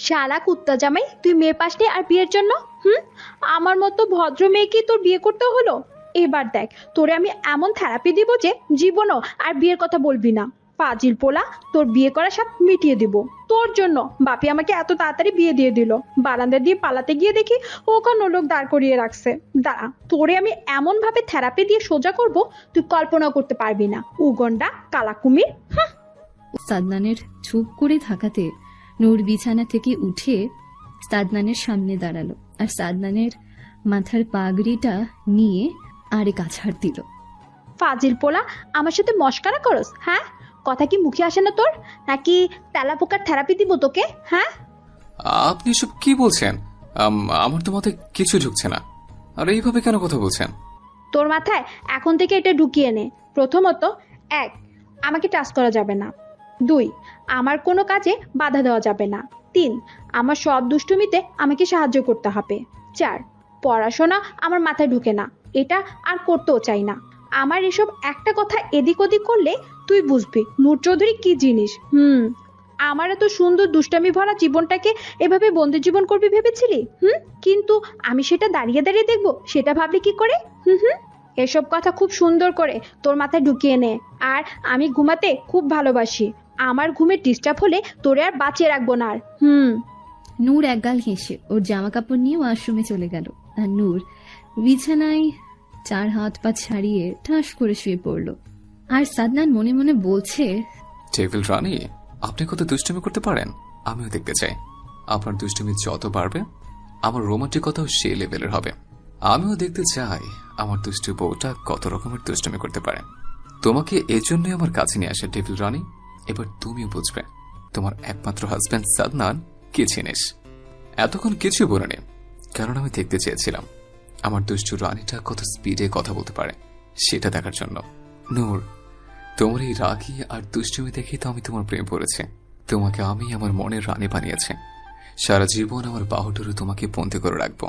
শালা কুত্তা জামাই, তুই মেয়ে পাসনি আর বিয়ের জন্য? হুম, আমার মতো ভদ্র মেয়েকে তোর বিয়ে করতে হলো? এবার দেখ, তোরে আমি এমন থেরাপি দিব যে জীবনও আর বিয়ের কথা বলবি না। ফাজিল পোলা, তোর বিয়ে করা সব মিটিয়ে দিব। তোর জন্য বাপি আমাকে এত তাড়াতাড়ি বিয়ে দিয়ে দিল। বারান্দা দিয়ে পালাতে গিয়ে দেখি ওখানে লোক দাঁড় করিয়ে রাখছে। দাঁড়া, তোরে আমি এমন ভাবে থেরাপি দিয়ে সোজা করব, তুই কল্পনা করতে পারবি না। উগন্ডা কালা কুমির। সাদনানের চুপ করে থাকাতে নূর বিছানা থেকে উঠে সাদনানের সামনে দাঁড়ালো আর সাদনানের মাথার পাগড়িটা নিয়ে আরেক আছাড় দিল। ফাজিল পোলা, আমার সাথে মস্কারা করস? হ্যাঁ, কথা কি মুখে আসে না তোর? নাকি তেলা পোকার থেরাপি দিব তোকে? হ্যাঁ, আপনি এসব কি বলছেন? আমার তো মাথায় কিছু ঢুকছে না। আর এইভাবে কেন কথা বলছেন? তোর মাথায় এখন থেকে এটা ঢুকিয়ে নে। প্রথমত, 1, আমাকে টাচ করা যাবে না। 2, আমার কোনো কাজে বাধা দেওয়া যাবে না। 3, আমার সব দুষ্টুমিতে আমাকে সাহায্য করতে হবে। 4, পড়াশোনা আমার মাথায় ঢুকে না, এটা আর করতেও চাই না। আমার এসব একটা কথা এদিক ওদিক করলে তুই বুঝবি নূর চৌধুরী কি জিনিস। আমার এত সুন্দর দুষ্টামি ভরা জীবনটাকে এভাবে বন্দি জীবন করবি ভেবেছিলি? কিন্তু আমি সেটা দাঁড়িয়ে দাঁড়িয়ে দেখবো, সেটা ভাবলি কি করে? এসব কথা খুব সুন্দর করে তোর মাথায় ঢুকিয়ে নে। আর আমি ঘুমাতে খুব ভালোবাসি। আমার ঘুমের ডিস্টার্ব হলে তোরে আর বাঁচিয়ে রাখবো না আর। নূর একগাল হেসে ওর জামা কাপড় নিয়ে ওয়াশরুমে চলে গেল আর নূর বিছানায় 4 হাত পা ছাড়িয়ে ঠাস করে শুয়ে পড়ল। আর সাদনান মনে মনে বলছে, টেবিল রানী, আপনি কত দুষ্টুমি করতে পারেন আমিও দেখতে চাই। আপনার দুষ্টুমি যত বাড়বে আমার রোমান্টিকতাও সেই লেভেলের হবে। আমিও দেখতে চাই আমার দুষ্টু বউটা কত রকমের দুষ্টুমি করতে পারে। তোমাকে এজন্যই আমার কাছে নিয়ে আসে টেবিল রানী। এবার তুমিও বুঝবে তোমার একমাত্র হাজব্যান্ড সাদনান কি জিনিস। এতক্ষণ কিছু বলিনি, কারণ আমি দেখতে চেয়েছিলাম আমার দুষ্টু রানীটা কত স্পিডে কথা বলতে পারে, সেটা দেখার জন্য। নূর, তোমার এই রাগী আর দুষ্টুমি দেখেই তো আমি তোমার প্রেম পড়েছি। তোমাকে আমি আমার মনের রানী বানিয়েছি। সারা জীবন আমার বাহুডোরে তোমাকে বন্দী করে রাখবো।